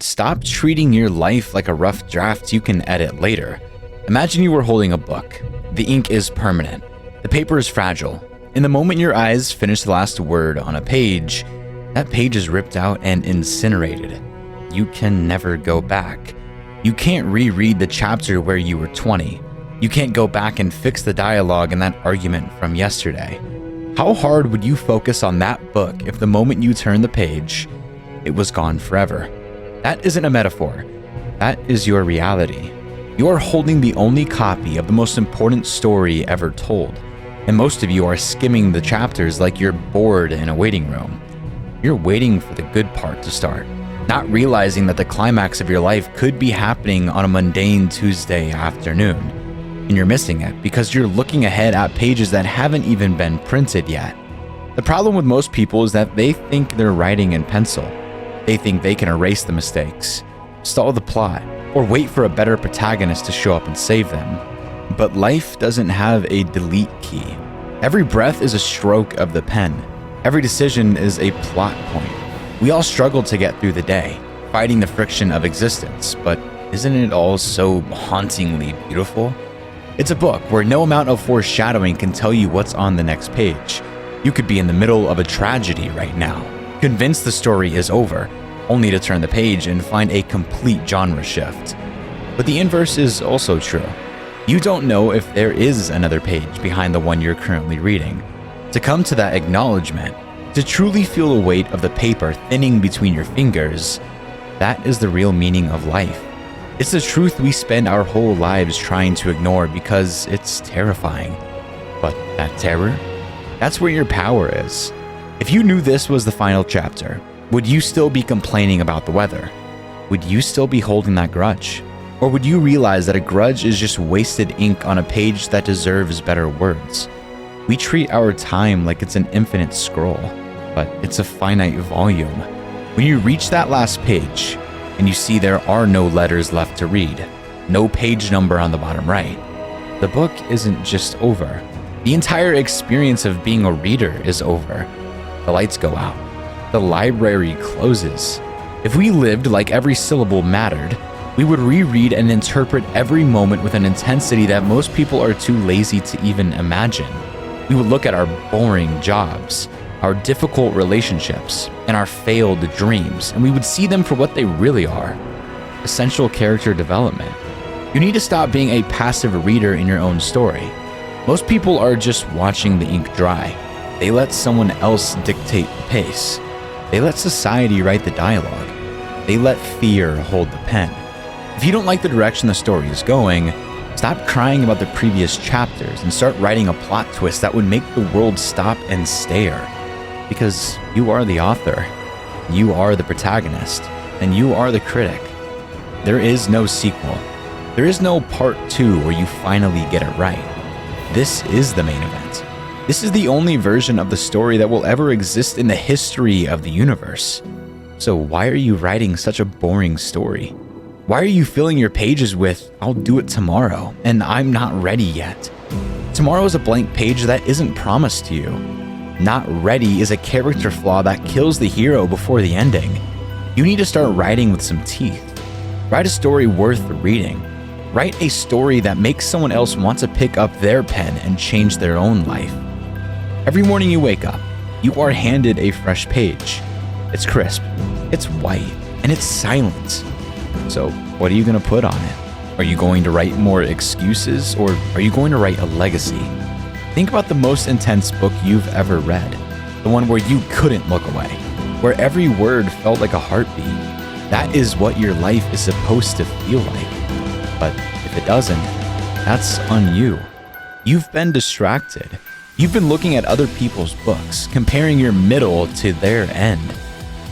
Stop treating your life like a rough draft you can edit later. Imagine you were holding a book. The ink is permanent. The paper is fragile. In the moment your eyes finish the last word on a page, that page is ripped out and incinerated. You can never go back. You can't reread the chapter where you were 20. You can't go back and fix the dialogue in that argument from yesterday. How hard would you focus on that book if the moment you turn the page, it was gone forever? That isn't a metaphor. That is your reality. You are holding the only copy of the most important story ever told, and most of you are skimming the chapters like you're bored in a waiting room. You're waiting for the good part to start, not realizing that the climax of your life could be happening on a mundane Tuesday afternoon. And you're missing it because you're looking ahead at pages that haven't even been printed yet. The problem with most people is that they think they're writing in pencil. They think they can erase the mistakes, stall the plot, or wait for a better protagonist to show up and save them. But life doesn't have a delete key. Every breath is a stroke of the pen. Every decision is a plot point. We all struggle to get through the day, fighting the friction of existence, but isn't it all so hauntingly beautiful? It's a book where no amount of foreshadowing can tell you what's on the next page. You could be in the middle of a tragedy right now, convinced the story is over, only to turn the page and find a complete genre shift. But the inverse is also true. You don't know if there is another page behind the one you're currently reading. To come to that acknowledgement, to truly feel the weight of the paper thinning between your fingers, that is the real meaning of life. It's the truth we spend our whole lives trying to ignore because it's terrifying. But that terror? That's where your power is. If you knew this was the final chapter, would you still be complaining about the weather? Would you still be holding that grudge? Or would you realize that a grudge is just wasted ink on a page that deserves better words? We treat our time like it's an infinite scroll, but it's a finite volume. When you reach that last page, and you see there are no letters left to read, no page number on the bottom right, the book isn't just over. The entire experience of being a reader is over. The lights go out. The library closes. If we lived like every syllable mattered, we would reread and interpret every moment with an intensity that most people are too lazy to even imagine. We would look at our boring jobs, our difficult relationships, and our failed dreams, and we would see them for what they really are: essential character development. You need to stop being a passive reader in your own story. Most people are just watching the ink dry. They let someone else dictate the pace. They let society write the dialogue. They let fear hold the pen. If you don't like the direction the story is going, stop crying about the previous chapters and start writing a plot twist that would make the world stop and stare. Because you are the author, you are the protagonist, and you are the critic. There is no sequel. There is no part 2 where you finally get it right. This is the main event. This is the only version of the story that will ever exist in the history of the universe. So why are you writing such a boring story? Why are you filling your pages with, "I'll do it tomorrow," and "I'm not ready yet"? Tomorrow is a blank page that isn't promised to you. Not ready is a character flaw that kills the hero before the ending. You need to start writing with some teeth. Write a story worth reading. Write a story that makes someone else want to pick up their pen and change their own life. Every morning you wake up, you are handed a fresh page. It's crisp, it's white, and it's silent. So what are you going to put on it? Are you going to write more excuses, or are you going to write a legacy? Think about the most intense book you've ever read, the one where you couldn't look away, where every word felt like a heartbeat. That is what your life is supposed to feel like. But if it doesn't, that's on you. You've been distracted. You've been looking at other people's books, comparing your middle to their end,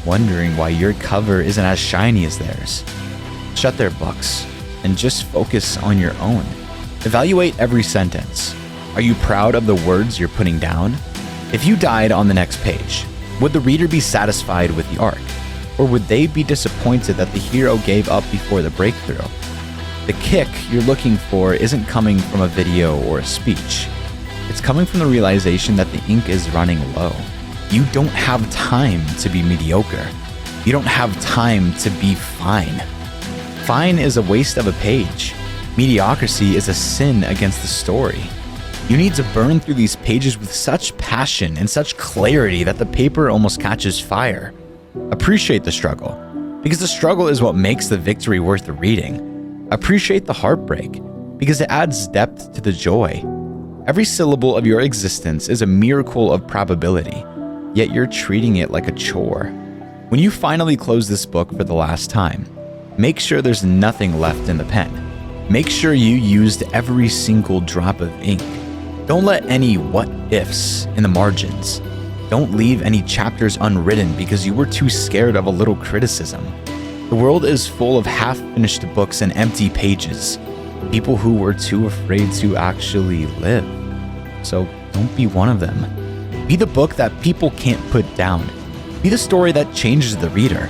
wondering why your cover isn't as shiny as theirs. Shut their books and just focus on your own. Evaluate every sentence. Are you proud of the words you're putting down? If you died on the next page, would the reader be satisfied with the arc? Or would they be disappointed that the hero gave up before the breakthrough? The kick you're looking for isn't coming from a video or a speech. It's coming from the realization that the ink is running low. You don't have time to be mediocre. You don't have time to be fine. Fine is a waste of a page. Mediocrity is a sin against the story. You need to burn through these pages with such passion and such clarity that the paper almost catches fire. Appreciate the struggle, because the struggle is what makes the victory worth reading. Appreciate the heartbreak, because it adds depth to the joy. Every syllable of your existence is a miracle of probability, yet you're treating it like a chore. When you finally close this book for the last time, make sure there's nothing left in the pen. Make sure you used every single drop of ink. Don't let any what ifs in the margins. Don't leave any chapters unwritten because you were too scared of a little criticism. The world is full of half-finished books and empty pages. People who were too afraid to actually live. So don't be one of them. Be the book that people can't put down. Be the story that changes the reader.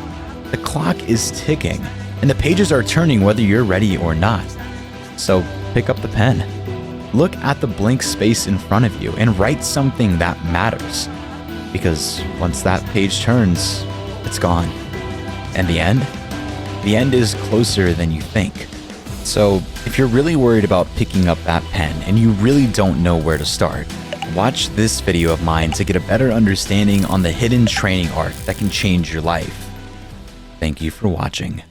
The clock is ticking, and the pages are turning whether you're ready or not. So pick up the pen. Look at the blank space in front of you and write something that matters. Because once that page turns, it's gone. And the end? The end is closer than you think. So if you're really worried about picking up that pen and you really don't know where to start, watch this video of mine to get a better understanding on the hidden training arc that can change your life. Thank you for watching.